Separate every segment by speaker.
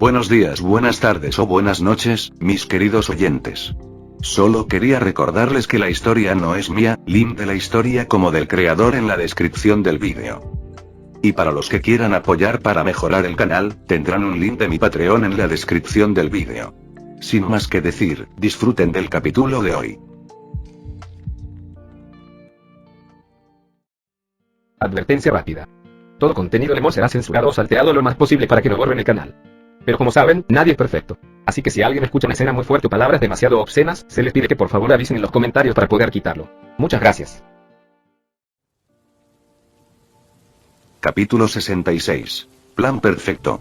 Speaker 1: Buenos días, buenas tardes o buenas noches, mis queridos oyentes. Solo quería recordarles que la historia no es mía, link de la historia como del creador en la descripción del vídeo. Y para los que quieran apoyar para mejorar el canal, tendrán un link de mi Patreon en la descripción del vídeo. Sin más que decir, disfruten del capítulo de hoy.
Speaker 2: Advertencia rápida. Todo contenido de Mo será censurado o salteado lo más posible para que no borren el canal. Pero como saben, nadie es perfecto. Así que si alguien escucha una escena muy fuerte o palabras demasiado obscenas, se les pide que por favor avisen en los comentarios para poder quitarlo. Muchas gracias.
Speaker 1: Capítulo 66. Plan perfecto.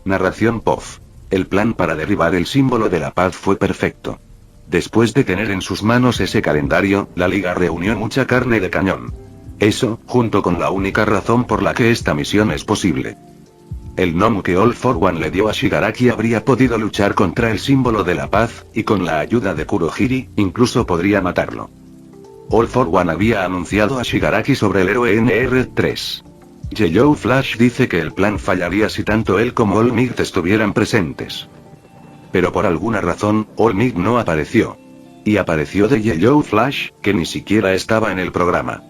Speaker 1: Narración POF. El plan para derribar el símbolo de la paz fue perfecto. Después de tener en sus manos ese calendario, la Liga reunió mucha carne de cañón. Eso, junto con la única razón por la que esta misión es posible. El nom que All for One le dio a Shigaraki habría podido luchar contra el símbolo de la paz, y con la ayuda de Kurohiri, incluso podría matarlo. All for One había anunciado a Shigaraki sobre el héroe NR3. Yellow Flash dice que el plan fallaría si tanto él como All Might estuvieran presentes. Pero por alguna razón, All Might no apareció. Y apareció de Yellow Flash, que ni siquiera estaba en el programa.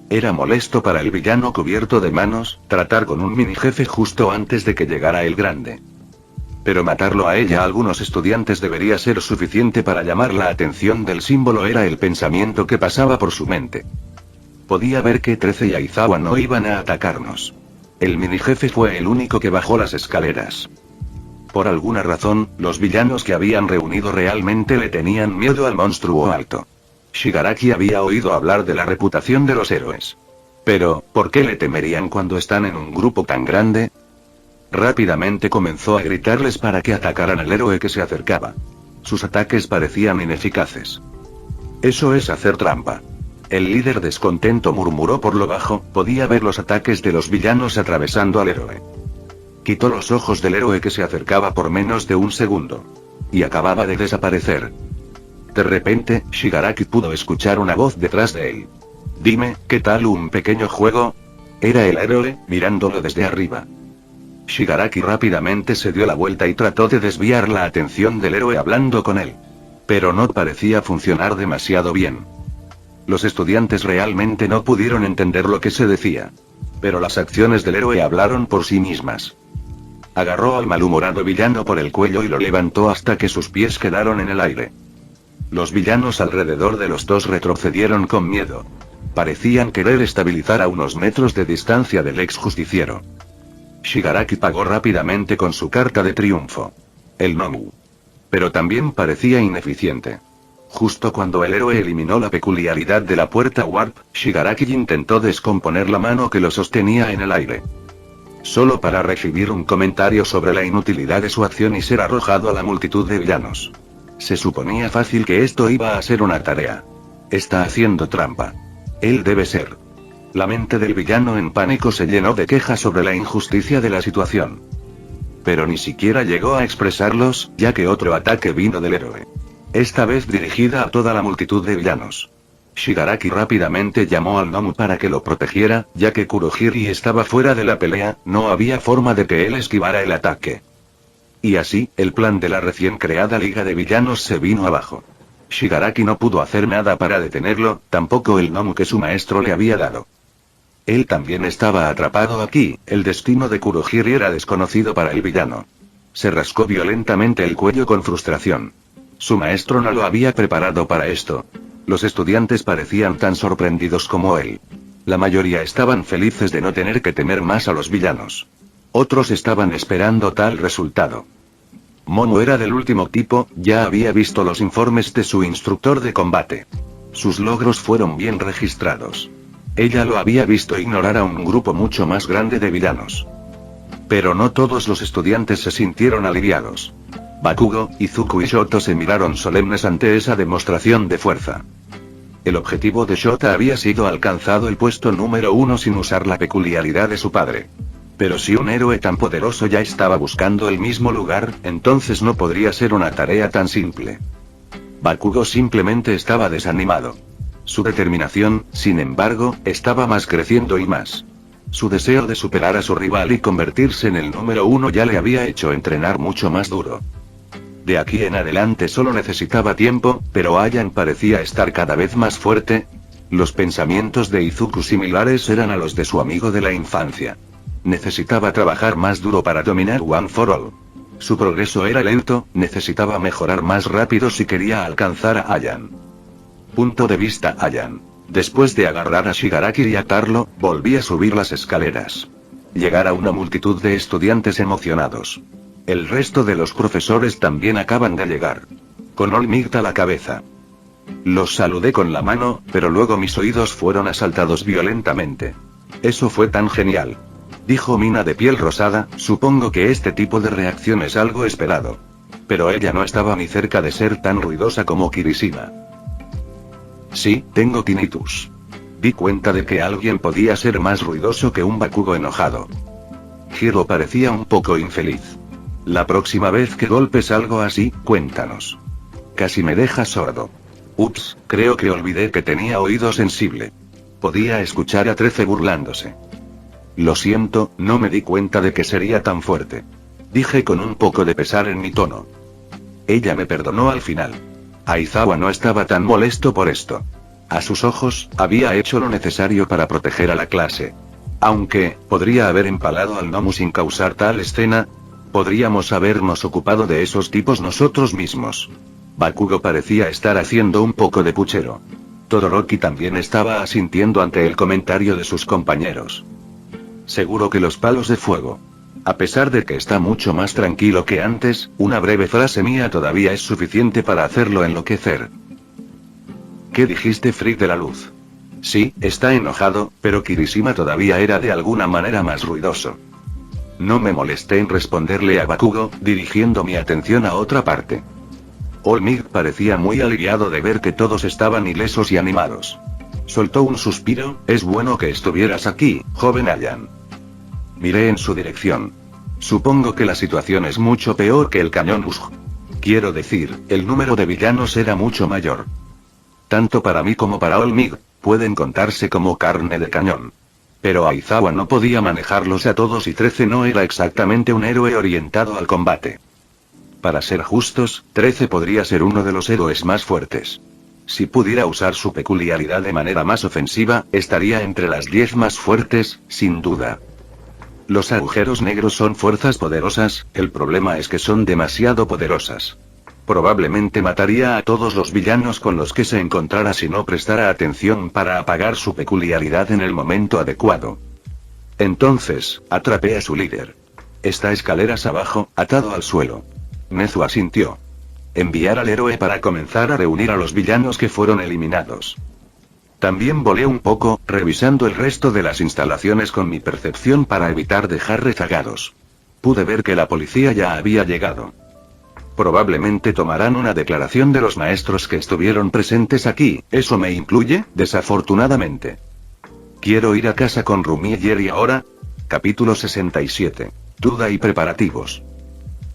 Speaker 1: Era molesto para el villano cubierto de manos, tratar con un mini jefe justo antes de que llegara el grande. Pero matarlo a ella a algunos estudiantes debería ser suficiente para llamar la atención del símbolo, era el pensamiento que pasaba por su mente. Podía ver que 13 y Aizawa no iban a atacarnos. El mini jefe fue el único que bajó las escaleras. Por alguna razón, los villanos que habían reunido realmente le tenían miedo al monstruo alto. Shigaraki había oído hablar de la reputación de los héroes. Pero, ¿por qué le temerían cuando están en un grupo tan grande? Rápidamente comenzó a gritarles para que atacaran al héroe que se acercaba. Sus ataques parecían ineficaces. Eso es hacer trampa. El líder descontento murmuró por lo bajo, podía ver los ataques de los villanos atravesando al héroe. Quitó los ojos del héroe que se acercaba por menos de un segundo. Y acababa de desaparecer. De repente, Shigaraki pudo escuchar una voz detrás de él. Dime, ¿qué tal un pequeño juego? Era el héroe, mirándolo desde arriba. Shigaraki rápidamente se dio la vuelta y trató de desviar la atención del héroe hablando con él. Pero no parecía funcionar demasiado bien. Los estudiantes realmente no pudieron entender lo que se decía. Pero las acciones del héroe hablaron por sí mismas. Agarró al malhumorado villano por el cuello y lo levantó hasta que sus pies quedaron en el aire. Los villanos alrededor de los dos retrocedieron con miedo. Parecían querer estabilizar a unos metros de distancia del ex justiciero. Shigaraki pagó rápidamente con su carta de triunfo. El Nomu. Pero también parecía ineficiente. Justo cuando el héroe eliminó la peculiaridad de la puerta Warp, Shigaraki intentó descomponer la mano que lo sostenía en el aire. Solo para recibir un comentario sobre la inutilidad de su acción y ser arrojado a la multitud de villanos. Se suponía fácil que esto iba a ser una tarea. Está haciendo trampa. Él debe ser. La mente del villano en pánico se llenó de quejas sobre la injusticia de la situación. Pero ni siquiera llegó a expresarlos, ya que otro ataque vino del héroe. Esta vez dirigida a toda la multitud de villanos. Shigaraki rápidamente llamó al Nomu para que lo protegiera, ya que Kurohiri estaba fuera de la pelea, no había forma de que él esquivara el ataque. Y así, el plan de la recién creada Liga de Villanos se vino abajo. Shigaraki no pudo hacer nada para detenerlo, tampoco el Nomu que su maestro le había dado. Él también estaba atrapado aquí, el destino de Kurohiri era desconocido para el villano. Se rascó violentamente el cuello con frustración. Su maestro no lo había preparado para esto. Los estudiantes parecían tan sorprendidos como él. La mayoría estaban felices de no tener que temer más a los villanos. Otros estaban esperando tal resultado. Momo era del último tipo, ya había visto los informes de su instructor de combate. Sus logros fueron bien registrados. Ella lo había visto ignorar a un grupo mucho más grande de villanos. Pero no todos los estudiantes se sintieron aliviados. Bakugo, Izuku y Shoto se miraron solemnes ante esa demostración de fuerza. El objetivo de Shota había sido alcanzado, el puesto número 1 sin usar la peculiaridad de su padre. Pero si un héroe tan poderoso ya estaba buscando el mismo lugar, entonces no podría ser una tarea tan simple. Bakugo simplemente estaba desanimado. Su determinación, sin embargo, estaba más creciendo y más. Su deseo de superar a su rival y convertirse en el número uno ya le había hecho entrenar mucho más duro. De aquí en adelante solo necesitaba tiempo, pero Ayan parecía estar cada vez más fuerte. Los pensamientos de Izuku similares eran a los de su amigo de la infancia. Necesitaba trabajar más duro para dominar One for All. Su progreso era lento, necesitaba mejorar más rápido si quería alcanzar a Ayan. Punto de vista Ayan. Después de agarrar a Shigaraki y atarlo, volví a subir las escaleras. Llegar a una multitud de estudiantes emocionados. El resto de los profesores también acaban de llegar. Con All Might a la cabeza. Los saludé con la mano, pero luego mis oídos fueron asaltados violentamente. Eso fue tan genial. Dijo Mina de piel rosada, supongo que este tipo de reacción es algo esperado. Pero ella no estaba ni cerca de ser tan ruidosa como Kirishima. Sí, tengo tinnitus. Di cuenta de que alguien podía ser más ruidoso que un Bakugo enojado. Hiro parecía un poco infeliz. La próxima vez que golpes algo así, cuéntanos. Casi me deja sordo. Ups, creo que olvidé que tenía oído sensible. Podía escuchar a 13 burlándose. Lo siento, no me di cuenta de que sería tan fuerte. Dije con un poco de pesar en mi tono. Ella me perdonó al final. Aizawa no estaba tan molesto por esto. A sus ojos, había hecho lo necesario para proteger a la clase. Aunque, podría haber empalado al Nomu sin causar tal escena. Podríamos habernos ocupado de esos tipos nosotros mismos. Bakugo parecía estar haciendo un poco de puchero. Todoroki también estaba asintiendo ante el comentario de sus compañeros. Seguro que los palos de fuego. A pesar de que está mucho más tranquilo que antes, una breve frase mía todavía es suficiente para hacerlo enloquecer. ¿Qué dijiste, Freak de la luz? Sí, está enojado, pero Kirishima todavía era de alguna manera más ruidoso. No me molesté en responderle a Bakugo, dirigiendo mi atención a otra parte. All Might parecía muy aliviado de ver que todos estaban ilesos y animados. Soltó un suspiro, es bueno que estuvieras aquí, joven Ayan. Miré en su dirección. Supongo que la situación es mucho peor que el cañón Usk. Quiero decir, el número de villanos era mucho mayor. Tanto para mí como para All Might, pueden contarse como carne de cañón. Pero Aizawa no podía manejarlos a todos y 13 no era exactamente un héroe orientado al combate. Para ser justos, 13 podría ser uno de los héroes más fuertes. Si pudiera usar su peculiaridad de manera más ofensiva, estaría entre las 10 más fuertes, sin duda. Los agujeros negros son fuerzas poderosas, el problema es que son demasiado poderosas. Probablemente mataría a todos los villanos con los que se encontrara si no prestara atención para apagar su peculiaridad en el momento adecuado. Entonces, atrapé a su líder. Está escaleras abajo, atado al suelo. Nezu asintió. Enviar al héroe para comenzar a reunir a los villanos que fueron eliminados. También volé un poco, revisando el resto de las instalaciones con mi percepción para evitar dejar rezagados. Pude ver que la policía ya había llegado. Probablemente tomarán una declaración de los maestros que estuvieron presentes aquí, ¿eso me incluye? Desafortunadamente. Quiero ir a casa con Rumi y Jerry ahora. Capítulo 67. Duda y preparativos.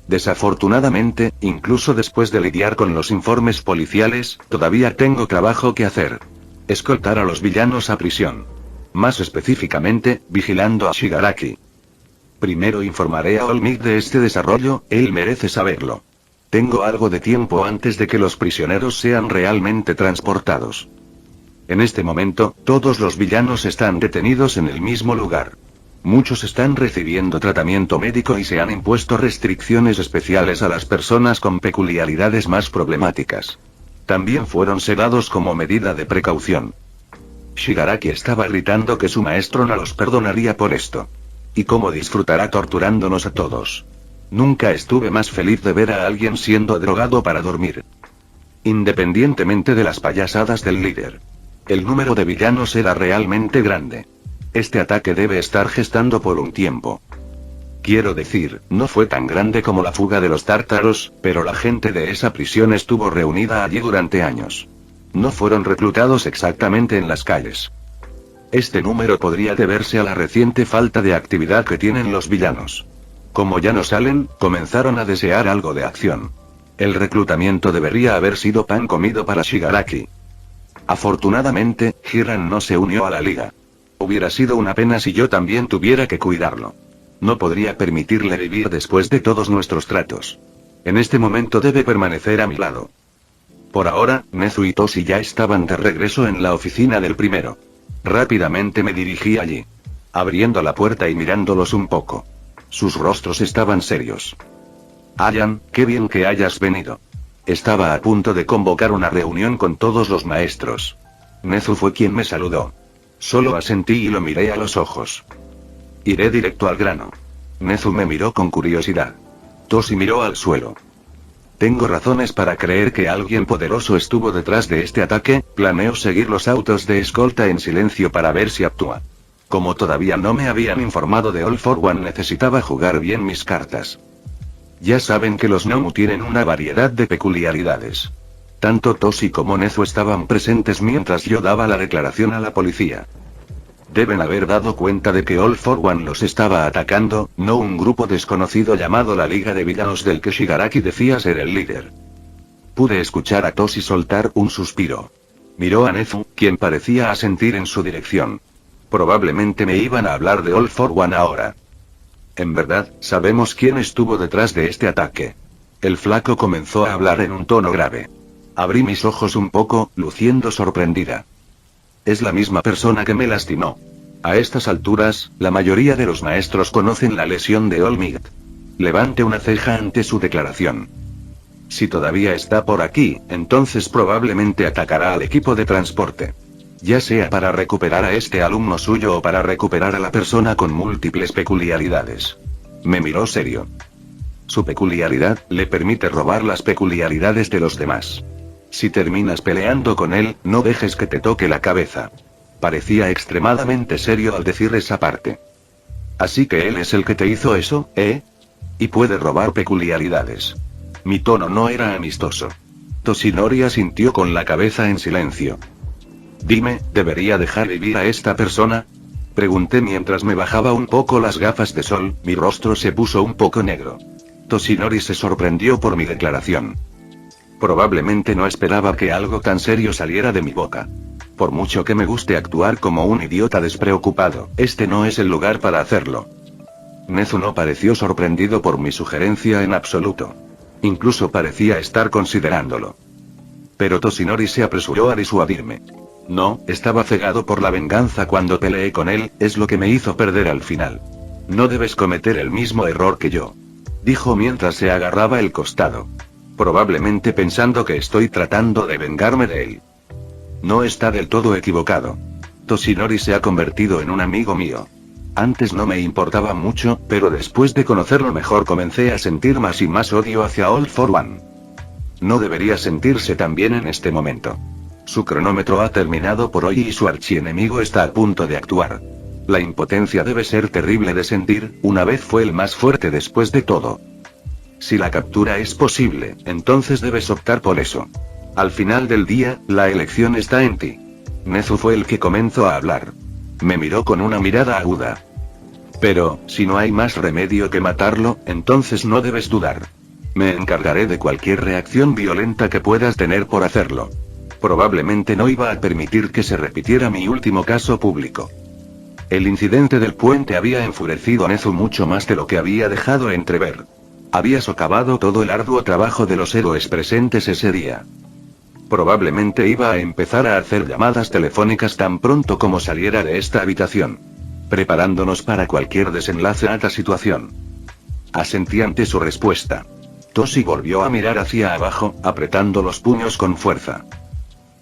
Speaker 1: Desafortunadamente, incluso después de lidiar con los informes policiales, todavía tengo trabajo que hacer. Escoltar a los villanos a prisión. Más específicamente, vigilando a Shigaraki. Primero informaré a All Might de este desarrollo, él merece saberlo. Tengo algo de tiempo antes de que los prisioneros sean realmente transportados. En este momento, todos los villanos están detenidos en el mismo lugar. Muchos están recibiendo tratamiento médico y se han impuesto restricciones especiales a las personas con peculiaridades más problemáticas. También fueron sedados como medida de precaución. Shigaraki estaba gritando que su maestro no los perdonaría por esto. Y cómo disfrutará torturándonos a todos. Nunca estuve más feliz de ver a alguien siendo drogado para dormir. Independientemente de las payasadas del líder. El número de villanos era realmente grande. Este ataque debe estar gestando por un tiempo. Quiero decir, no fue tan grande como la fuga de los tártaros, pero la gente de esa prisión estuvo reunida allí durante años. No fueron reclutados exactamente en las calles. Este número podría deberse a la reciente falta de actividad que tienen los villanos. Como ya no salen, comenzaron a desear algo de acción. El reclutamiento debería haber sido pan comido para Shigaraki. Afortunadamente, Hiran no se unió a la liga. Hubiera sido una pena si yo también tuviera que cuidarlo. No podría permitirle vivir después de todos nuestros tratos. En este momento debe permanecer a mi lado. Por ahora, Nezu y Toshi ya estaban de regreso en la oficina del primero. Rápidamente me dirigí allí. Abriendo la puerta y mirándolos un poco. Sus rostros estaban serios. Ayan, qué bien que hayas venido. Estaba a punto de convocar una reunión con todos los maestros. Nezu fue quien me saludó. Solo asentí y lo miré a los ojos. Iré directo al grano. Nezu me miró con curiosidad. Toshi miró al suelo. Tengo razones para creer que alguien poderoso estuvo detrás de este ataque. Planeo seguir los autos de escolta en silencio para ver si actúa. Como todavía no me habían informado de All for One, necesitaba jugar bien mis cartas. Ya saben que los Nomu tienen una variedad de peculiaridades. Tanto Toshi como Nezu estaban presentes mientras yo daba la declaración a la policía. Deben haber dado cuenta de que All for One los estaba atacando, no un grupo desconocido llamado la Liga de Villanos del que Shigaraki decía ser el líder. Pude escuchar a Toshi soltar un suspiro. Miró a Nezu, quien parecía asentir en su dirección. Probablemente me iban a hablar de All for One ahora. En verdad, sabemos quién estuvo detrás de este ataque. El flaco comenzó a hablar en un tono grave. Abrí mis ojos un poco, luciendo sorprendida. Es la misma persona que me lastimó. A estas alturas, la mayoría de los maestros conocen la lesión de All Might. Levante una ceja ante su declaración. Si todavía está por aquí, entonces probablemente atacará al equipo de transporte. Ya sea para recuperar a este alumno suyo o para recuperar a la persona con múltiples peculiaridades. Me miró serio. Su peculiaridad le permite robar las peculiaridades de los demás. Si terminas peleando con él, no dejes que te toque la cabeza. Parecía extremadamente serio al decir esa parte. Así que él es el que te hizo eso, ¿eh? Y puede robar peculiaridades. Mi tono no era amistoso. Toshinori asintió con la cabeza en silencio. Dime, ¿debería dejar vivir a esta persona? Pregunté mientras me bajaba un poco las gafas de sol, mi rostro se puso un poco negro. Toshinori se sorprendió por mi declaración. Probablemente no esperaba que algo tan serio saliera de mi boca. Por mucho que me guste actuar como un idiota despreocupado, este no es el lugar para hacerlo. Nezu no pareció sorprendido por mi sugerencia en absoluto. Incluso parecía estar considerándolo. Pero Toshinori se apresuró a disuadirme. No, estaba cegado por la venganza cuando peleé con él, es lo que me hizo perder al final. No debes cometer el mismo error que yo. Dijo mientras se agarraba el costado. Probablemente pensando que estoy tratando de vengarme de él. No está del todo equivocado. Toshinori se ha convertido en un amigo mío. Antes no me importaba mucho, pero después de conocerlo mejor comencé a sentir más y más odio hacia All for One. No debería sentirse tan bien en este momento. Su cronómetro ha terminado por hoy y su archienemigo está a punto de actuar. La impotencia debe ser terrible de sentir, una vez fue el más fuerte después de todo. Si la captura es posible, entonces debes optar por eso. Al final del día, la elección está en ti. Nezu fue el que comenzó a hablar. Me miró con una mirada aguda. Pero, si no hay más remedio que matarlo, entonces no debes dudar. Me encargaré de cualquier reacción violenta que puedas tener por hacerlo. Probablemente no iba a permitir que se repitiera mi último caso público. El incidente del puente había enfurecido a Nezu mucho más de lo que había dejado entrever. Había socavado todo el arduo trabajo de los héroes presentes ese día. Probablemente iba a empezar a hacer llamadas telefónicas tan pronto como saliera de esta habitación. Preparándonos para cualquier desenlace a esta situación. Asentí ante su respuesta. Toshi volvió a mirar hacia abajo, apretando los puños con fuerza.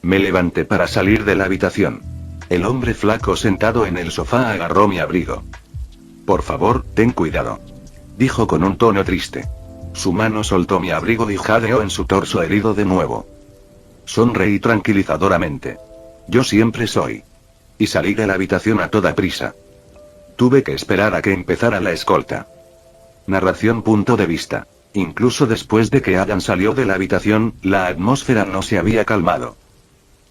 Speaker 1: Me levanté para salir de la habitación. El hombre flaco sentado en el sofá agarró mi abrigo. Por favor, ten cuidado. Dijo con un tono triste. Su mano soltó mi abrigo y jadeó en su torso herido de nuevo. Sonreí tranquilizadoramente. Yo siempre soy. Y salí de la habitación a toda prisa. Tuve que esperar a que empezara la escolta. Narración punto de vista. Incluso después de que Ayan salió de la habitación, la atmósfera no se había calmado.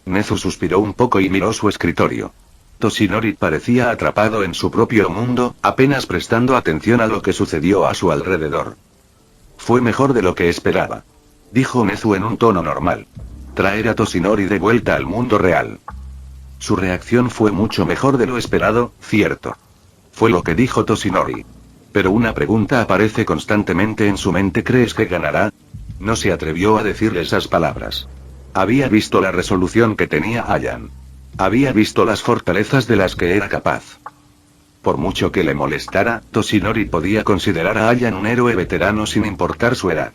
Speaker 1: Nezu suspiró un poco y miró su escritorio. Toshinori parecía atrapado en su propio mundo, apenas prestando atención a lo que sucedió a su alrededor. Fue mejor de lo que esperaba. Dijo Nezu en un tono normal. Traer a Toshinori de vuelta al mundo real. Su reacción fue mucho mejor de lo esperado, cierto. Fue lo que dijo Toshinori. Pero una pregunta aparece constantemente en su mente: ¿crees que ganará? No se atrevió a decirle esas palabras. Había visto la resolución que tenía Allan. Había visto las fortalezas de las que era capaz. Por mucho que le molestara, Toshinori podía considerar a Allan un héroe veterano sin importar su edad.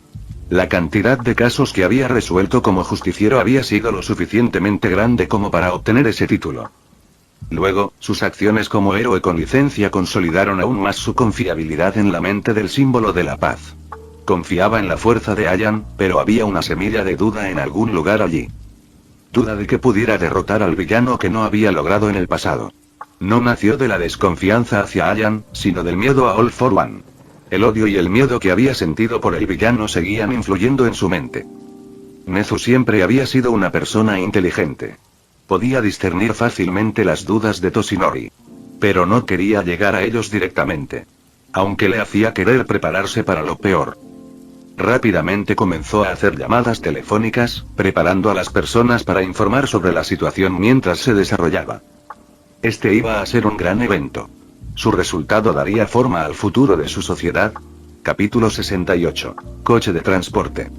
Speaker 1: La cantidad de casos que había resuelto como justiciero había sido lo suficientemente grande como para obtener ese título. Luego, sus acciones como héroe con licencia consolidaron aún más su confiabilidad en la mente del símbolo de la paz. Confiaba en la fuerza de Allan, pero había una semilla de duda en algún lugar allí. Duda de que pudiera derrotar al villano que no había logrado en el pasado. No nació de la desconfianza hacia Allan, sino del miedo a All for One. El odio y el miedo que había sentido por el villano seguían influyendo en su mente. Nezu siempre había sido una persona inteligente. Podía discernir fácilmente las dudas de Toshinori. Pero no quería llegar a ellos directamente. Aunque le hacía querer prepararse para lo peor. Rápidamente comenzó a hacer llamadas telefónicas, preparando a las personas para informar sobre la situación mientras se desarrollaba. Este iba a ser un gran evento. Su resultado daría forma al futuro de su sociedad. Capítulo 68. Coche de transporte.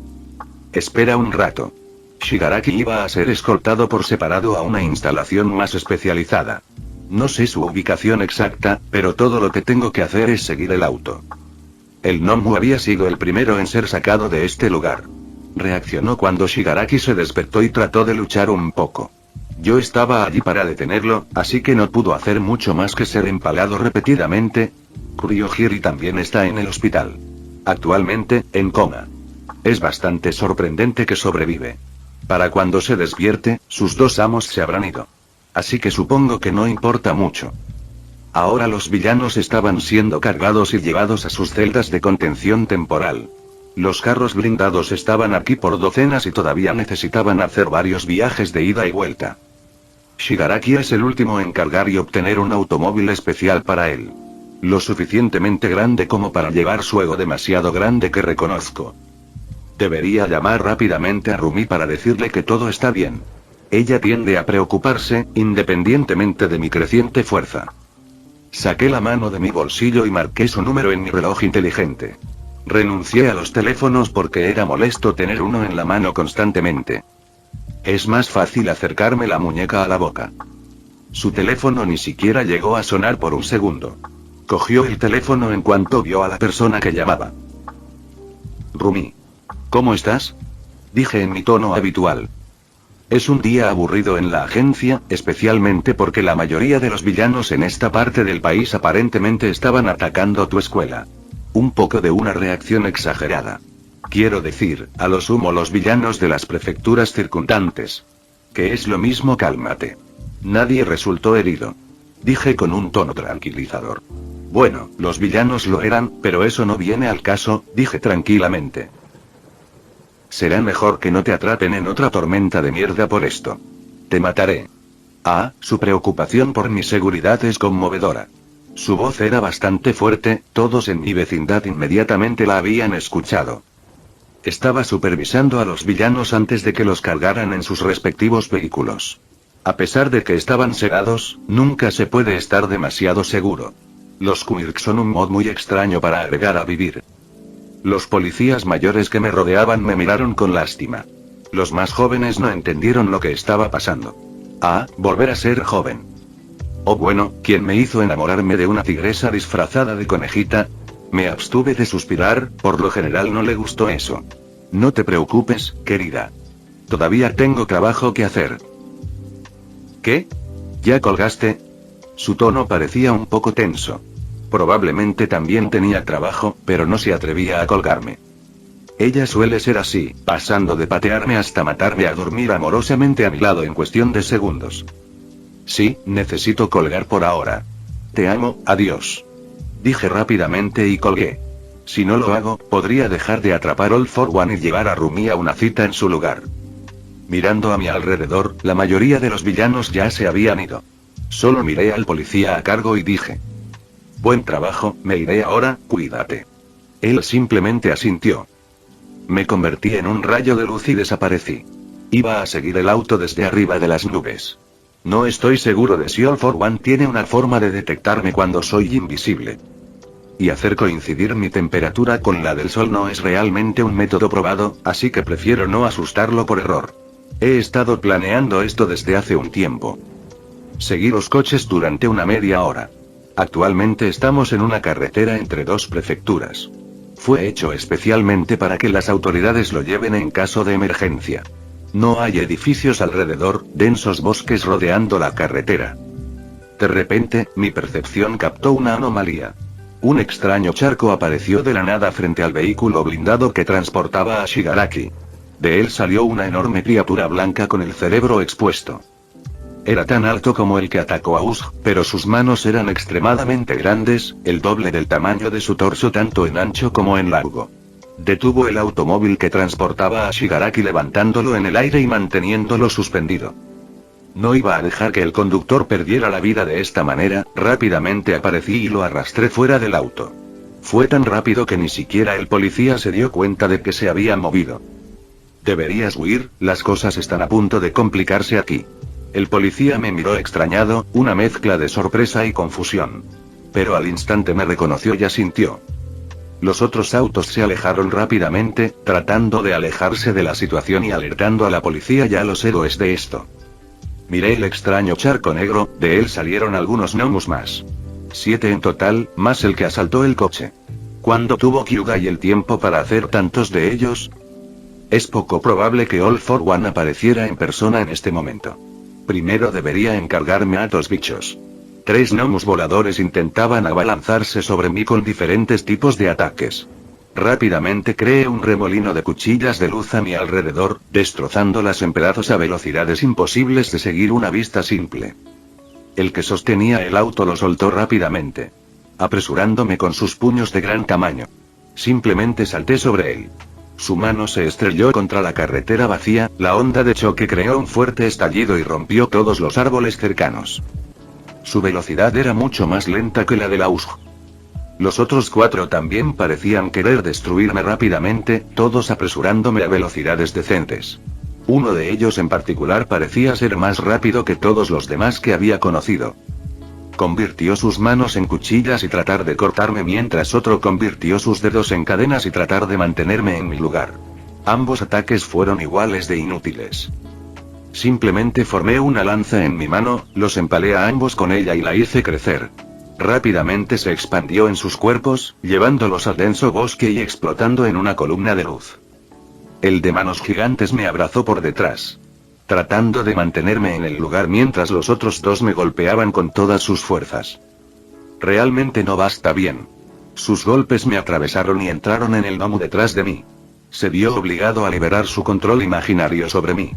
Speaker 1: Espera un rato. Shigaraki iba a ser escoltado por separado a una instalación más especializada. No sé su ubicación exacta, pero todo lo que tengo que hacer es seguir el auto. El Nomu había sido el primero en ser sacado de este lugar. Reaccionó cuando Shigaraki se despertó y trató de luchar un poco. Yo estaba allí para detenerlo, así que no pudo hacer mucho más que ser empalado repetidamente. Kuryohiri también está en el hospital. Actualmente, en coma. Es bastante sorprendente que sobrevive. Para cuando se despierte, sus dos amos se habrán ido. Así que supongo que no importa mucho. Ahora los villanos estaban siendo cargados y llevados a sus celdas de contención temporal. Los carros blindados estaban aquí por docenas y todavía necesitaban hacer varios viajes de ida y vuelta. Shigaraki es el último en cargar y obtener un automóvil especial para él. Lo suficientemente grande como para llevar su ego, demasiado grande que reconozco. Debería llamar rápidamente a Rumi para decirle que todo está bien. Ella tiende a preocuparse, independientemente de mi creciente fuerza. Saqué la mano de mi bolsillo y marqué su número en mi reloj inteligente. Renuncié a los teléfonos porque era molesto tener uno en la mano constantemente. Es más fácil acercarme la muñeca a la boca. Su teléfono ni siquiera llegó a sonar por un segundo. Cogió el teléfono en cuanto vio a la persona que llamaba. Rumi. ¿Cómo estás? Dije en mi tono habitual. Es un día aburrido en la agencia, especialmente porque la mayoría de los villanos en esta parte del país aparentemente estaban atacando tu escuela. Un poco de una reacción exagerada. Quiero decir, a lo sumo los villanos de las prefecturas circundantes. Que es lo mismo, cálmate. Nadie resultó herido. Dije con un tono tranquilizador. Bueno, los villanos lo eran, pero eso no viene al caso, dije tranquilamente. Será mejor que no te atrapen en otra tormenta de mierda por esto. Te mataré. Ah, su preocupación por mi seguridad es conmovedora. Su voz era bastante fuerte, todos en mi vecindad inmediatamente la habían escuchado. Estaba supervisando a los villanos antes de que los cargaran en sus respectivos vehículos. A pesar de que estaban sedados, nunca se puede estar demasiado seguro. Los quirks son un mod muy extraño para agregar a vivir. Los policías mayores que me rodeaban me miraron con lástima. Los más jóvenes no entendieron lo que estaba pasando. Ah, volver a ser joven. Oh bueno, ¿quién me hizo enamorarme de una tigresa disfrazada de conejita? Me abstuve de suspirar, por lo general no le gustó eso. No te preocupes, querida. Todavía tengo trabajo que hacer. ¿Qué? ¿Ya colgaste? Su tono parecía un poco tenso. Probablemente también tenía trabajo, pero no se atrevía a colgarme. Ella suele ser así, pasando de patearme hasta matarme a dormir amorosamente a mi lado en cuestión de segundos. Sí, necesito colgar por ahora. Te amo, adiós. Dije rápidamente y colgué. Si no lo hago, podría dejar de atrapar All for One y llevar a Rumi a una cita en su lugar. Mirando a mi alrededor, la mayoría de los villanos ya se habían ido. Solo miré al policía a cargo y dije: buen trabajo, me iré ahora, cuídate. Él simplemente asintió. Me convertí en un rayo de luz y desaparecí. Iba a seguir el auto desde arriba de las nubes. No estoy seguro de si All for One tiene una forma de detectarme cuando soy invisible. Y hacer coincidir mi temperatura con la del sol no es realmente un método probado, así que prefiero no asustarlo por error. He estado planeando esto desde hace un tiempo. Seguí los coches durante una media hora. Actualmente estamos en una carretera entre dos prefecturas. Fue hecho especialmente para que las autoridades lo lleven en caso de emergencia. No hay edificios alrededor, densos bosques rodeando la carretera. De repente, mi percepción captó una anomalía. Un extraño charco apareció de la nada frente al vehículo blindado que transportaba a Shigaraki. De él salió una enorme criatura blanca con el cerebro expuesto. Era tan alto como el que atacó a Usg, pero sus manos eran extremadamente grandes, el doble del tamaño de su torso tanto en ancho como en largo. Detuvo el automóvil que transportaba a Shigaraki levantándolo en el aire y manteniéndolo suspendido. No iba a dejar que el conductor perdiera la vida de esta manera, rápidamente aparecí y lo arrastré fuera del auto. Fue tan rápido que ni siquiera el policía se dio cuenta de que se había movido. Deberías huir, las cosas están a punto de complicarse aquí. El policía me miró extrañado, una mezcla de sorpresa y confusión. Pero al instante me reconoció y asintió. Los otros autos se alejaron rápidamente, tratando de alejarse de la situación y alertando a la policía y a los héroes de esto. Miré el extraño charco negro, de él salieron algunos gnomos más. 7 en total, más el que asaltó el coche. ¿Cuándo tuvo Kyugai el tiempo para hacer tantos de ellos? Es poco probable que All for One apareciera en persona en este momento. Primero debería encargarme a dos bichos. 3 gnomos voladores intentaban abalanzarse sobre mí con diferentes tipos de ataques. Rápidamente creé un remolino de cuchillas de luz a mi alrededor, destrozándolas en pedazos a velocidades imposibles de seguir una vista simple. El que sostenía el auto lo soltó rápidamente, apresurándome con sus puños de gran tamaño. Simplemente salté sobre él. Su mano se estrelló contra la carretera vacía, la onda de choque creó un fuerte estallido y rompió todos los árboles cercanos. Su velocidad era mucho más lenta que la de la USG. Los otros 4 también parecían querer destruirme rápidamente, todos apresurándome a velocidades decentes. Uno de ellos en particular parecía ser más rápido que todos los demás que había conocido. Convirtió sus manos en cuchillas y tratar de cortarme mientras otro convirtió sus dedos en cadenas y tratar de mantenerme en mi lugar. Ambos ataques fueron iguales de inútiles. Simplemente formé una lanza en mi mano, los empalé a ambos con ella y la hice crecer. Rápidamente se expandió en sus cuerpos, llevándolos al denso bosque y explotando en una columna de luz. El de manos gigantes me abrazó por detrás, tratando de mantenerme en el lugar mientras los otros 2 me golpeaban con todas sus fuerzas. Realmente no basta bien. Sus golpes me atravesaron y entraron en el gnomo detrás de mí. Se vio obligado a liberar su control imaginario sobre mí.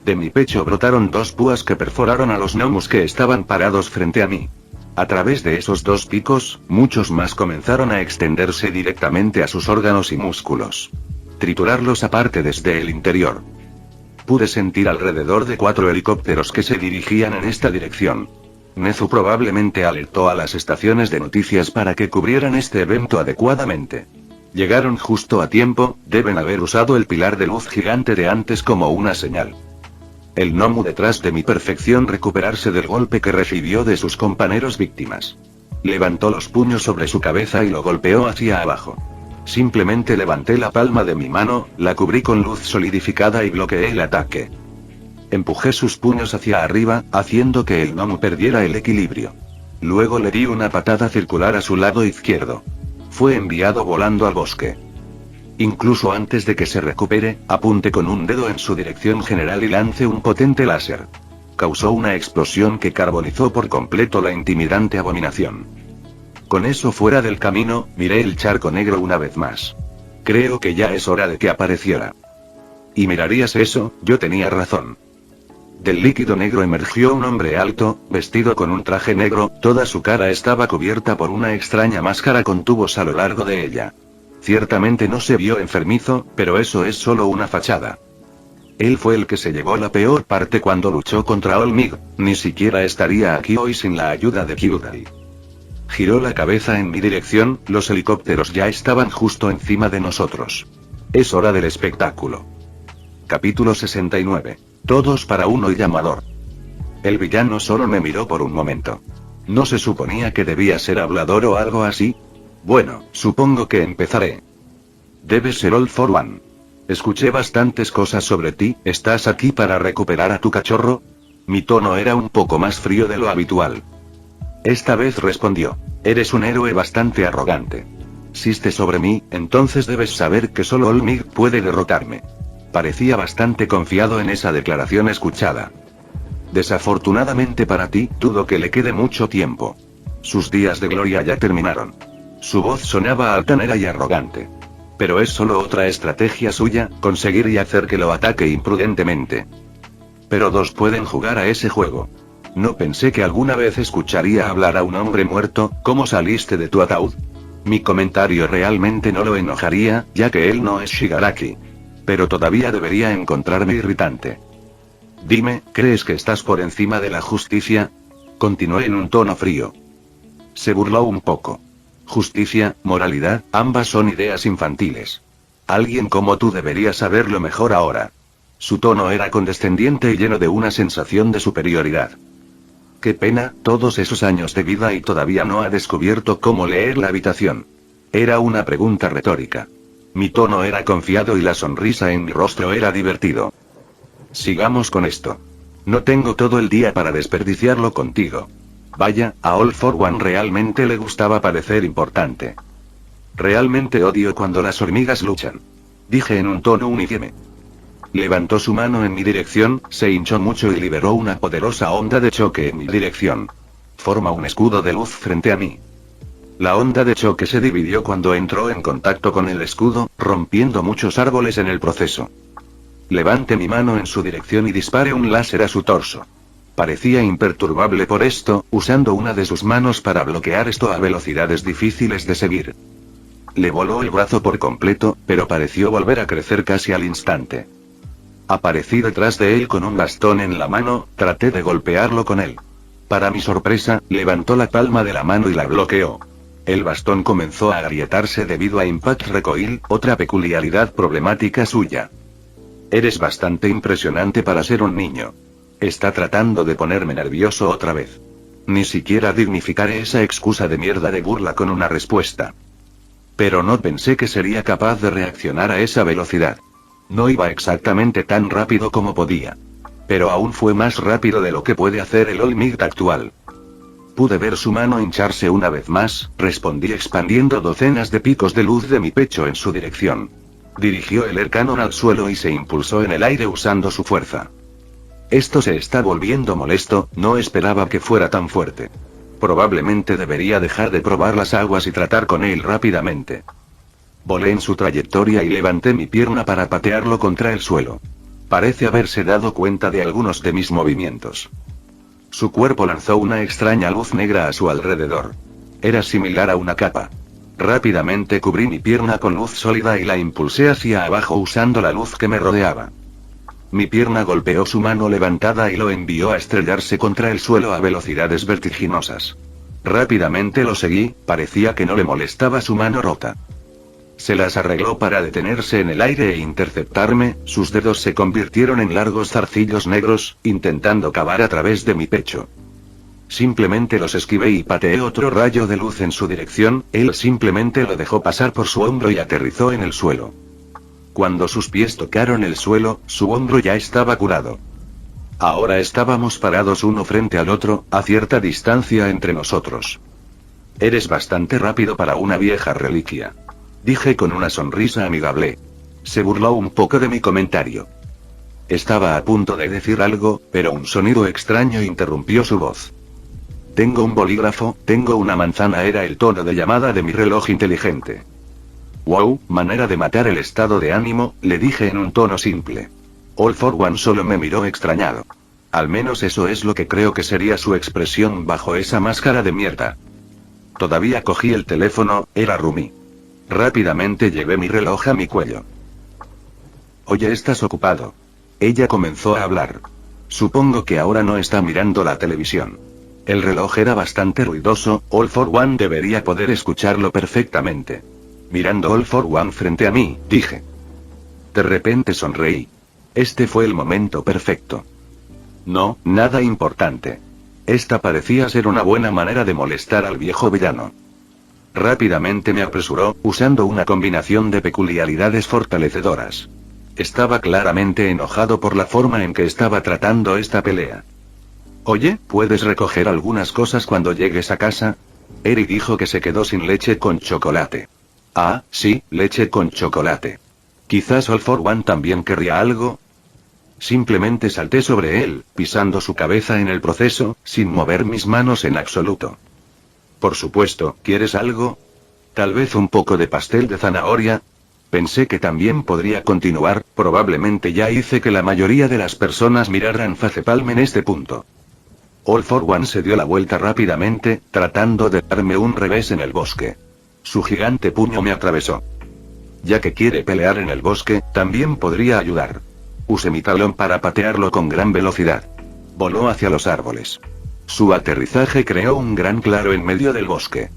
Speaker 1: De mi pecho brotaron 2 púas que perforaron a los gnomos que estaban parados frente a mí. A través de esos 2 picos, muchos más comenzaron a extenderse directamente a sus órganos y músculos. Triturarlos aparte desde el interior. Pude sentir alrededor de 4 helicópteros que se dirigían en esta dirección. Nezu probablemente alertó a las estaciones de noticias para que cubrieran este evento adecuadamente. Llegaron justo a tiempo, deben haber usado el pilar de luz gigante de antes como una señal. El gnomo detrás de mi perfección recuperarse del golpe que recibió de sus compañeros víctimas. Levantó los puños sobre su cabeza y lo golpeó hacia abajo. Simplemente levanté la palma de mi mano, la cubrí con luz solidificada y bloqueé el ataque. Empujé sus puños hacia arriba, haciendo que el gnomo perdiera el equilibrio. Luego le di una patada circular a su lado izquierdo. Fue enviado volando al bosque. Incluso antes de que se recupere, apunté con un dedo en su dirección general y lancé un potente láser. Causó una explosión que carbonizó por completo la intimidante abominación. Con eso fuera del camino, miré el charco negro una vez más. Creo que ya es hora de que apareciera. ¿Y mirarías eso? Yo tenía razón. Del líquido negro emergió un hombre alto, vestido con un traje negro, toda su cara estaba cubierta por una extraña máscara con tubos a lo largo de ella. Ciertamente no se vio enfermizo, pero eso es solo una fachada. Él fue el que se llevó la peor parte cuando luchó contra Olmig, ni siquiera estaría aquí hoy sin la ayuda de Kyugai. Giró la cabeza en mi dirección, los helicópteros ya estaban justo encima de nosotros. Es hora del espectáculo. Capítulo 69. Todos para uno y llamador. El villano solo me miró por un momento. ¿No se suponía que debía ser hablador o algo así? Bueno, supongo que empezaré. Debes ser All for One. Escuché bastantes cosas sobre ti, ¿estás aquí para recuperar a tu cachorro? Mi tono era un poco más frío de lo habitual. Esta vez respondió. Eres un héroe bastante arrogante. Insiste sobre mí, entonces debes saber que solo Olmig puede derrotarme. Parecía bastante confiado en esa declaración escuchada. Desafortunadamente para ti, dudo que le quede mucho tiempo. Sus días de gloria ya terminaron. Su voz sonaba altanera y arrogante. Pero es solo otra estrategia suya, conseguir y hacer que lo ataque imprudentemente. Pero dos pueden jugar a ese juego. No pensé que alguna vez escucharía hablar a un hombre muerto. ¿Cómo saliste de tu ataúd? Mi comentario realmente no lo enojaría, ya que él no es Shigaraki. Pero todavía debería encontrarme irritante. Dime, ¿crees que estás por encima de la justicia? Continué en un tono frío. Se burló un poco. Justicia, moralidad, ambas son ideas infantiles. Alguien como tú debería saberlo mejor ahora. Su tono era condescendiente y lleno de una sensación de superioridad. Qué pena, todos esos años de vida y todavía no ha descubierto cómo leer la habitación. Era una pregunta retórica. Mi tono era confiado y la sonrisa en mi rostro era divertido. Sigamos con esto. No tengo todo el día para desperdiciarlo contigo. Vaya, a All for One realmente le gustaba parecer importante. Realmente odio cuando las hormigas luchan. Dije en un tono uniforme. Levantó su mano en mi dirección, se hinchó mucho y liberó una poderosa onda de choque en mi dirección. Forma un escudo de luz frente a mí. La onda de choque se dividió cuando entró en contacto con el escudo, rompiendo muchos árboles en el proceso. Levante mi mano en su dirección y dispare un láser a su torso. Parecía imperturbable por esto, usando una de sus manos para bloquear esto a velocidades difíciles de seguir. Le voló el brazo por completo, pero pareció volver a crecer casi al instante. Aparecí detrás de él con un bastón en la mano, traté de golpearlo con él. Para mi sorpresa, levantó la palma de la mano y la bloqueó. El bastón comenzó a agrietarse debido a Impact Recoil, otra peculiaridad problemática suya. Eres bastante impresionante para ser un niño. Está tratando de ponerme nervioso otra vez. Ni siquiera dignificaré esa excusa de mierda de burla con una respuesta. Pero no pensé que sería capaz de reaccionar a esa velocidad. No iba exactamente tan rápido como podía. Pero aún fue más rápido de lo que puede hacer el All Might actual. Pude ver su mano hincharse una vez más, respondí expandiendo docenas de picos de luz de mi pecho en su dirección. Dirigió el Air Cannon al suelo y se impulsó en el aire usando su fuerza. Esto se está volviendo molesto, no esperaba que fuera tan fuerte. Probablemente debería dejar de probar las aguas y tratar con él rápidamente. Volé en su trayectoria y levanté mi pierna para patearlo contra el suelo. Parece haberse dado cuenta de algunos de mis movimientos. Su cuerpo lanzó una extraña luz negra a su alrededor. Era similar a una capa. Rápidamente cubrí mi pierna con luz sólida y la impulsé hacia abajo usando la luz que me rodeaba. Mi pierna golpeó su mano levantada y lo envió a estrellarse contra el suelo a velocidades vertiginosas. Rápidamente lo seguí, parecía que no le molestaba su mano rota. Se las arregló para detenerse en el aire e interceptarme, sus dedos se convirtieron en largos zarcillos negros, intentando cavar a través de mi pecho. Simplemente los esquivé y pateé otro rayo de luz en su dirección, él simplemente lo dejó pasar por su hombro y aterrizó en el suelo. Cuando sus pies tocaron el suelo, su hombro ya estaba curado. Ahora estábamos parados uno frente al otro, a cierta distancia entre nosotros. Eres bastante rápido para una vieja reliquia. Dije con una sonrisa amigable. Se burló un poco de mi comentario. Estaba a punto de decir algo, pero un sonido extraño interrumpió su voz. Tengo un bolígrafo, tengo una manzana, era el tono de llamada de mi reloj inteligente. Wow, manera de matar el estado de ánimo, le dije en un tono simple. All for One solo me miró extrañado. Al menos eso es lo que creo que sería su expresión bajo esa máscara de mierda. Todavía cogí el teléfono, era Rumi. Rápidamente llevé mi reloj a mi cuello. Oye, ¿estás ocupado? Ella comenzó a hablar. Supongo que ahora no está mirando la televisión. El reloj era bastante ruidoso, All for One debería poder escucharlo perfectamente. Mirando All for One frente a mí, dije. De repente sonreí. Este fue el momento perfecto. No, nada importante. Esta parecía ser una buena manera de molestar al viejo villano. Rápidamente me apresuró, usando una combinación de peculiaridades fortalecedoras. Estaba claramente enojado por la forma en que estaba tratando esta pelea. Oye, ¿puedes recoger algunas cosas cuando llegues a casa? Eri dijo que se quedó sin leche con chocolate. Ah, sí, leche con chocolate. Quizás All for One también querría algo. Simplemente salté sobre él, pisando su cabeza en el proceso, sin mover mis manos en absoluto. Por supuesto, ¿quieres algo? Tal vez un poco de pastel de zanahoria. Pensé que también podría continuar, probablemente ya hice que la mayoría de las personas miraran Facepalm en este punto. All for One se dio la vuelta rápidamente, tratando de darme un revés en el bosque. Su gigante puño me atravesó. Ya que quiere pelear en el bosque, también podría ayudar. Usé mi talón para patearlo con gran velocidad. Voló hacia los árboles. Su aterrizaje creó un gran claro en medio del bosque.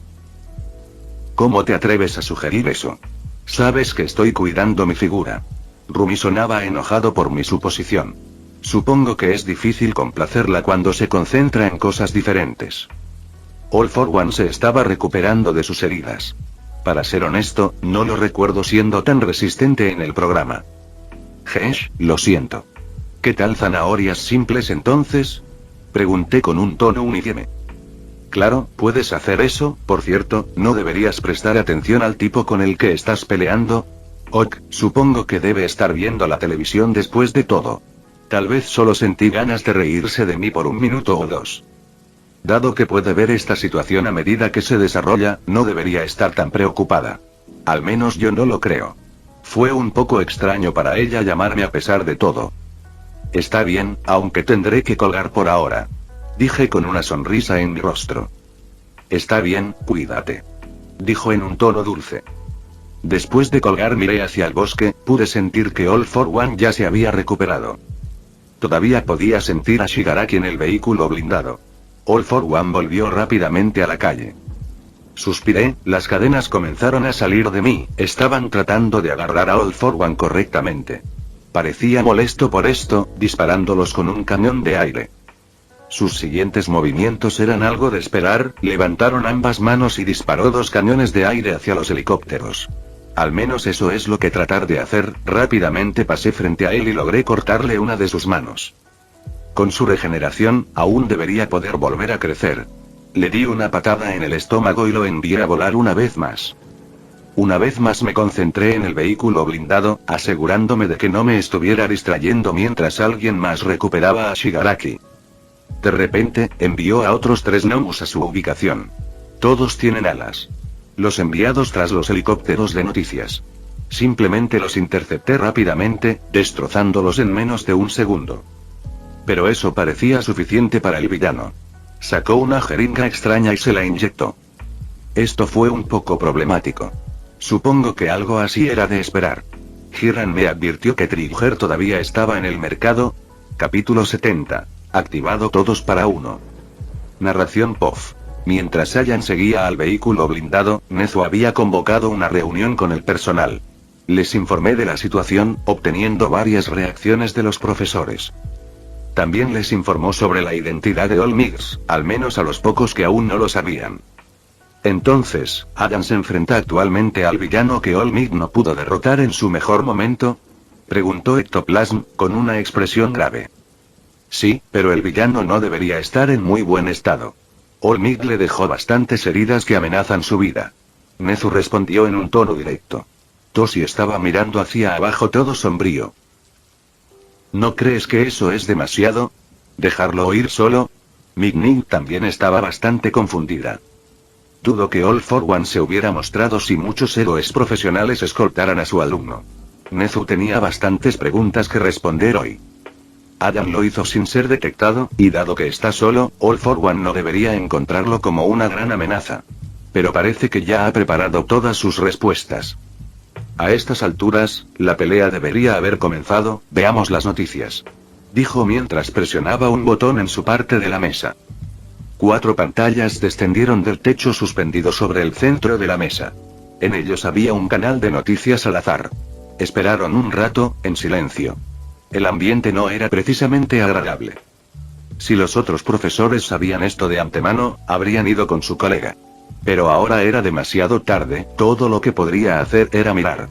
Speaker 1: ¿Cómo te atreves a sugerir eso? Sabes que estoy cuidando mi figura. Rumi sonaba enojado por mi suposición. Supongo que es difícil complacerla cuando se concentra en cosas diferentes. All for One se estaba recuperando de sus heridas. Para ser honesto, no lo recuerdo siendo tan resistente en el programa. Gesh, lo siento. ¿Qué tal zanahorias simples entonces? Pregunté con un tono uniforme. Claro, puedes hacer eso. Por cierto, ¿no deberías prestar atención al tipo con el que estás peleando? Ok, supongo que debe estar viendo la televisión después de todo. Tal vez solo sentí ganas de reírse de mí por un minuto o dos. Dado que puede ver esta situación a medida que se desarrolla, no debería estar tan preocupada. Al menos yo no lo creo. Fue un poco extraño para ella llamarme a pesar de todo. Está bien, aunque tendré que colgar por ahora. Dije con una sonrisa en mi rostro. Está bien, cuídate. Dijo en un tono dulce. Después de colgar miré hacia el bosque, pude sentir que All for One ya se había recuperado. Todavía podía sentir a Shigaraki en el vehículo blindado. All for One volvió rápidamente a la calle. Suspiré, las cadenas comenzaron a salir de mí, estaban tratando de agarrar a All for One correctamente. Parecía molesto por esto, disparándolos con un cañón de aire. Sus siguientes movimientos eran algo de esperar, levantaron ambas manos y disparó 2 cañones de aire hacia los helicópteros. Al menos eso es lo que tratar de hacer. Rápidamente pasé frente a él y logré cortarle una de sus manos. Con su regeneración, aún debería poder volver a crecer. Le di una patada en el estómago y lo envié a volar una vez más. Una vez más me concentré en el vehículo blindado, asegurándome de que no me estuviera distrayendo mientras alguien más recuperaba a Shigaraki. De repente, envió a otros 3 gnomos a su ubicación. Todos tienen alas. Los enviados tras los helicópteros de noticias. Simplemente los intercepté rápidamente, destrozándolos en menos de un segundo. Pero eso parecía suficiente para el villano. Sacó una jeringa extraña y se la inyectó. Esto fue un poco problemático. Supongo que algo así era de esperar. Hiran me advirtió que Trigger todavía estaba en el mercado. Capítulo 70. Activado todos para uno. Narración POF. Mientras Ayan seguía al vehículo blindado, Nezu había convocado una reunión con el personal. Les informé de la situación, obteniendo varias reacciones de los profesores. También les informó sobre la identidad de All Migs, al menos a los pocos que aún no lo sabían. Entonces, ¿Ayan se enfrenta actualmente al villano que All Mig no pudo derrotar en su mejor momento? Preguntó Ectoplasm, con una expresión grave. Sí, pero el villano no debería estar en muy buen estado. All Mig le dejó bastantes heridas que amenazan su vida. Nezu respondió en un tono directo. Toshi estaba mirando hacia abajo todo sombrío. ¿No crees que eso es demasiado? ¿Dejarlo ir solo? Mig también estaba bastante confundida. Dudo que All for One se hubiera mostrado si muchos héroes profesionales escoltaran a su alumno. Nezu tenía bastantes preguntas que responder hoy. Ayan lo hizo sin ser detectado, y dado que está solo, All for One no debería encontrarlo como una gran amenaza. Pero parece que ya ha preparado todas sus respuestas. A estas alturas, la pelea debería haber comenzado. Veamos las noticias. Dijo mientras presionaba un botón en su parte de la mesa. 4 pantallas descendieron del techo suspendido sobre el centro de la mesa. En ellos había un canal de noticias al azar. Esperaron un rato, en silencio. El ambiente no era precisamente agradable. Si los otros profesores sabían esto de antemano, habrían ido con su colega. Pero ahora era demasiado tarde, todo lo que podría hacer era mirar.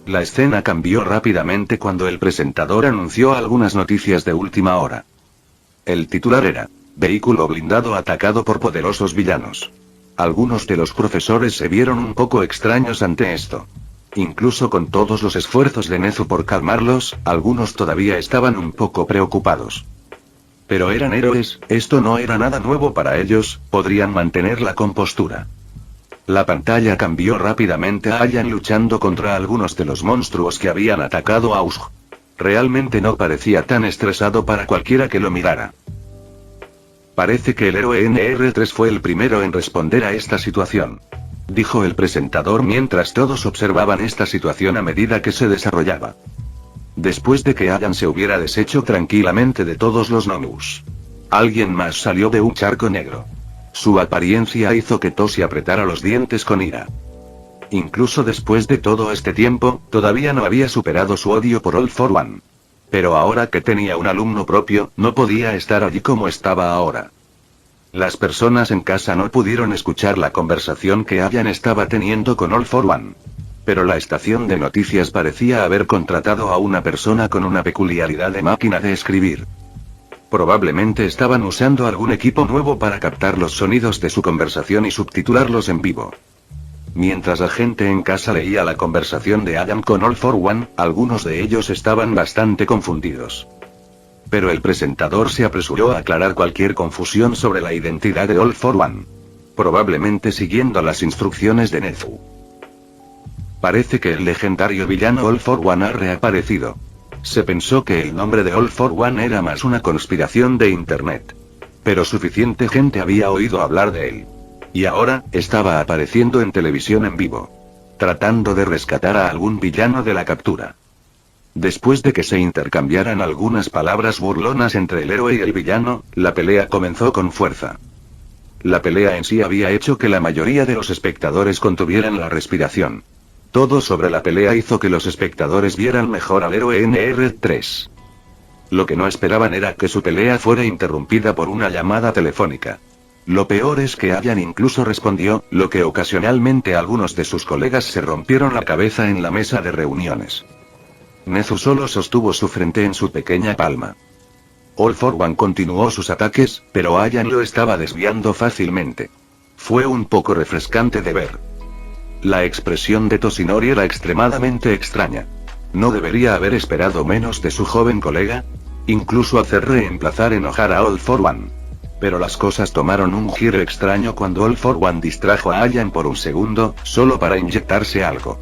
Speaker 1: La escena cambió rápidamente cuando el presentador anunció algunas noticias de última hora. El titular era: vehículo blindado atacado por poderosos villanos. Algunos de los profesores se vieron un poco extraños ante esto. Incluso con todos los esfuerzos de Nezu por calmarlos, algunos todavía estaban un poco preocupados. Pero eran héroes, esto no era nada nuevo para ellos, podrían mantener la compostura. La pantalla cambió rápidamente a Allan luchando contra algunos de los monstruos que habían atacado a Usg. Realmente no parecía tan estresado para cualquiera que lo mirara. Parece que el héroe NR3 fue el primero en responder a esta situación, dijo el presentador mientras todos observaban esta situación a medida que se desarrollaba. Después de que Allan se hubiera deshecho tranquilamente de todos los Nomus, alguien más salió de un charco negro. Su apariencia hizo que Toshi apretara los dientes con ira. Incluso después de todo este tiempo, todavía no había superado su odio por All for One. Pero ahora que tenía un alumno propio, no podía estar allí como estaba ahora. Las personas en casa no pudieron escuchar la conversación que Allan estaba teniendo con All for One. Pero la estación de noticias parecía haber contratado a una persona con una peculiaridad de máquina de escribir. Probablemente estaban usando algún equipo nuevo para captar los sonidos de su conversación y subtitularlos en vivo. Mientras la gente en casa leía la conversación de Allan con All for One, algunos de ellos estaban bastante confundidos. Pero el presentador se apresuró a aclarar cualquier confusión sobre la identidad de All for One. Probablemente siguiendo las instrucciones de Nezu. Parece que el legendario villano All for One ha reaparecido. Se pensó que el nombre de All for One era más una conspiración de internet. Pero suficiente gente había oído hablar de él. Y ahora, estaba apareciendo en televisión en vivo. Tratando de rescatar a algún villano de la captura. Después de que se intercambiaran algunas palabras burlonas entre el héroe y el villano, la pelea comenzó con fuerza. La pelea en sí había hecho que la mayoría de los espectadores contuvieran la respiración. Todo sobre la pelea hizo que los espectadores vieran mejor al héroe NR3. Lo que no esperaban era que su pelea fuera interrumpida por una llamada telefónica. Lo peor es que Allan incluso respondió, lo que ocasionalmente algunos de sus colegas se rompieron la cabeza en la mesa de reuniones. Nezu solo sostuvo su frente en su pequeña palma. All for One continuó sus ataques, pero Allan lo estaba desviando fácilmente. Fue un poco refrescante de ver. La expresión de Toshinori era extremadamente extraña. ¿No debería haber esperado menos de su joven colega? Incluso hacer reemplazar enojar a All for One. Pero las cosas tomaron un giro extraño cuando All for One distrajo a Allan por un segundo, solo para inyectarse algo.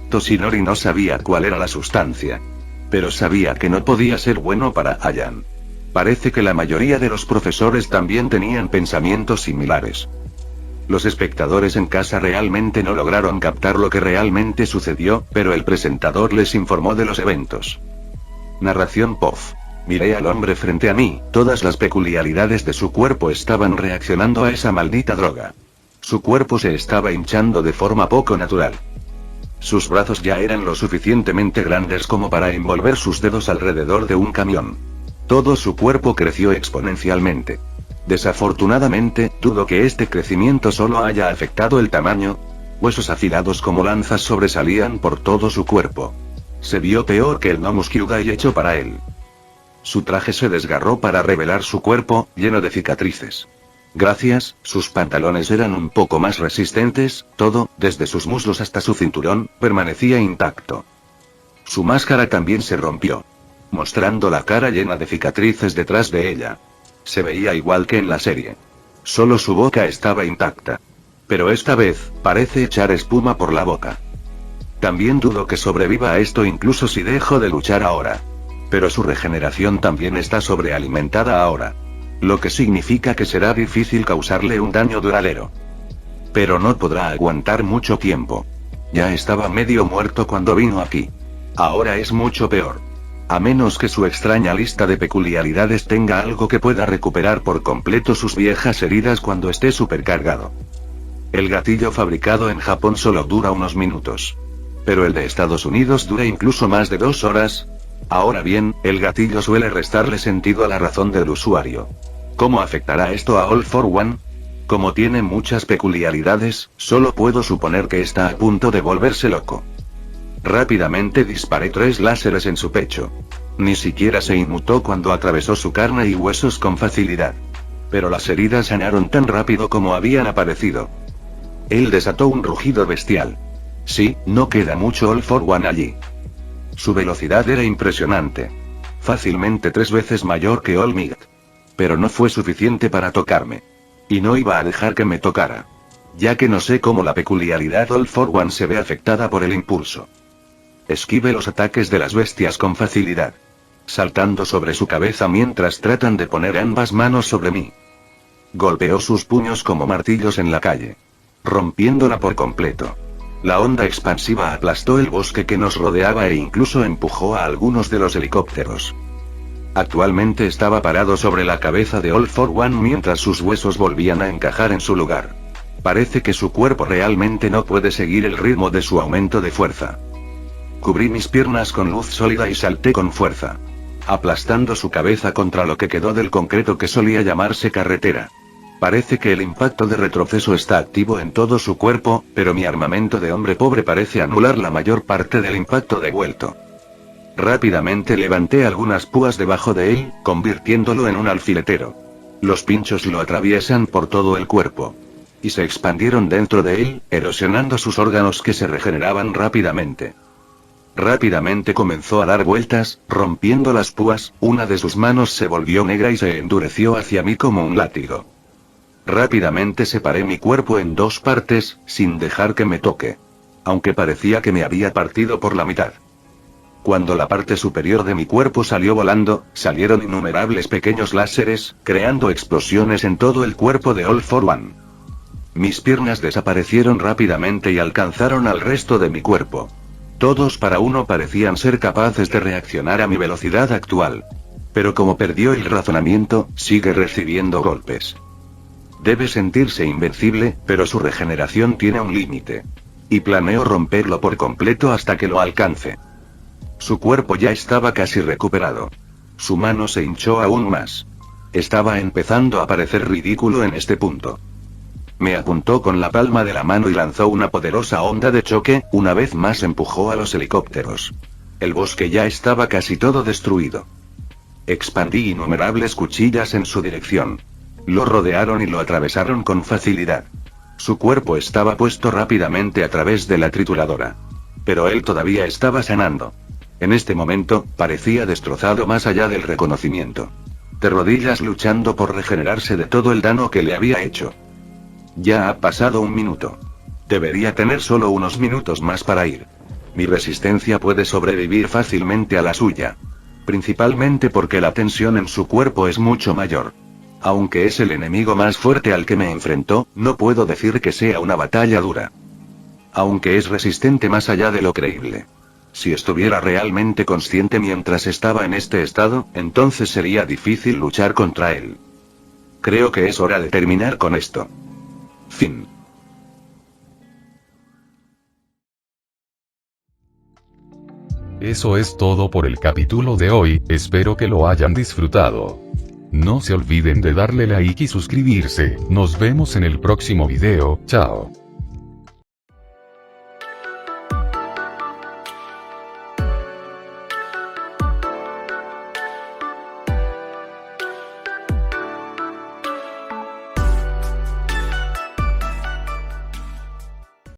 Speaker 1: Toshinori no sabía cuál era la sustancia. Pero sabía que no podía ser bueno para Allan. Parece que la mayoría de los profesores también tenían pensamientos similares. Los espectadores en casa realmente no lograron captar lo que realmente sucedió, pero el presentador les informó de los eventos. Narración POF. Miré al hombre frente a mí, todas las peculiaridades de su cuerpo estaban reaccionando a esa maldita droga. Su cuerpo se estaba hinchando de forma poco natural. Sus brazos ya eran lo suficientemente grandes como para envolver sus dedos alrededor de un camión. Todo su cuerpo creció exponencialmente. Desafortunadamente, dudo que este crecimiento solo haya afectado el tamaño. Huesos afilados como lanzas sobresalían por todo su cuerpo. Se vio peor que el Nomus Kyūdai hecho para él. Su traje se desgarró para revelar su cuerpo, lleno de cicatrices. Gracias, sus pantalones eran un poco más resistentes, todo, desde sus muslos hasta su cinturón, permanecía intacto. Su máscara también se rompió, mostrando la cara llena de cicatrices detrás de ella. Se veía igual que en la serie. Solo su boca estaba intacta. Pero esta vez, parece echar espuma por la boca. También dudo que sobreviva a esto incluso si dejo de luchar ahora. Pero su regeneración también está sobrealimentada ahora. Lo que significa que será difícil causarle un daño duradero. Pero no podrá aguantar mucho tiempo. Ya estaba medio muerto cuando vino aquí. Ahora es mucho peor. A menos que su extraña lista de peculiaridades tenga algo que pueda recuperar por completo sus viejas heridas cuando esté supercargado. El gatillo fabricado en Japón solo dura unos minutos. Pero el de Estados Unidos dura incluso más de 2 horas. Ahora bien, el gatillo suele restarle sentido a la razón del usuario. ¿Cómo afectará esto a All for One? Como tiene muchas peculiaridades, solo puedo suponer que está a punto de volverse loco. Rápidamente disparé 3 láseres en su pecho. Ni siquiera se inmutó cuando atravesó su carne y huesos con facilidad. Pero las heridas sanaron tan rápido como habían aparecido. Él desató un rugido bestial. Sí, no queda mucho All for One allí. Su velocidad era impresionante. Fácilmente 3 veces mayor que All Might. Pero no fue suficiente para tocarme. Y no iba a dejar que me tocara. Ya que no sé cómo la peculiaridad All for One se ve afectada por el impulso. Esquive los ataques de las bestias con facilidad. Saltando sobre su cabeza mientras tratan de poner ambas manos sobre mí. Golpeó sus puños como martillos en la calle. Rompiéndola por completo. La onda expansiva aplastó el bosque que nos rodeaba e incluso empujó a algunos de los helicópteros. Actualmente estaba parado sobre la cabeza de All for One mientras sus huesos volvían a encajar en su lugar. Parece que su cuerpo realmente no puede seguir el ritmo de su aumento de fuerza. Cubrí mis piernas con luz sólida y salté con fuerza. Aplastando su cabeza contra lo que quedó del concreto que solía llamarse carretera. Parece que el impacto de retroceso está activo en todo su cuerpo, pero mi armamento de hombre pobre parece anular la mayor parte del impacto devuelto. Rápidamente levanté algunas púas debajo de él, convirtiéndolo en un alfiletero. Los pinchos lo atraviesan por todo el cuerpo. Y se expandieron dentro de él, erosionando sus órganos que se regeneraban rápidamente. Rápidamente comenzó a dar vueltas, rompiendo las púas, una de sus manos se volvió negra y se endureció hacia mí como un látigo. Rápidamente separé mi cuerpo en 2 partes, sin dejar que me toque. Aunque parecía que me había partido por la mitad. Cuando la parte superior de mi cuerpo salió volando, salieron innumerables pequeños láseres, creando explosiones en todo el cuerpo de All for One. Mis piernas desaparecieron rápidamente y alcanzaron al resto de mi cuerpo. Todos para uno parecían ser capaces de reaccionar a mi velocidad actual. Pero como perdió el razonamiento, sigue recibiendo golpes. Debe sentirse invencible, pero su regeneración tiene un límite. Y planeo romperlo por completo hasta que lo alcance. Su cuerpo ya estaba casi recuperado. Su mano se hinchó aún más. Estaba empezando a parecer ridículo en este punto. Me apuntó con la palma de la mano y lanzó una poderosa onda de choque, una vez más empujó a los helicópteros. El bosque ya estaba casi todo destruido. Expandí innumerables cuchillas en su dirección. Lo rodearon y lo atravesaron con facilidad. Su cuerpo estaba puesto rápidamente a través de la trituradora. Pero él todavía estaba sanando. En este momento, parecía destrozado más allá del reconocimiento. De rodillas luchando por regenerarse de todo el daño que le había hecho. Ya ha pasado 1 minuto. Debería tener solo unos minutos más para ir. Mi resistencia puede sobrevivir fácilmente a la suya. Principalmente porque la tensión en su cuerpo es mucho mayor. Aunque es el enemigo más fuerte al que me enfrentó, no puedo decir que sea una batalla dura. Aunque es resistente más allá de lo creíble. Si estuviera realmente consciente mientras estaba en este estado, entonces sería difícil luchar contra él. Creo que es hora de terminar con esto. Fin.
Speaker 3: Eso es todo por el capítulo de hoy, espero que lo hayan disfrutado. No se olviden de darle like y suscribirse, nos vemos en el próximo video, chao.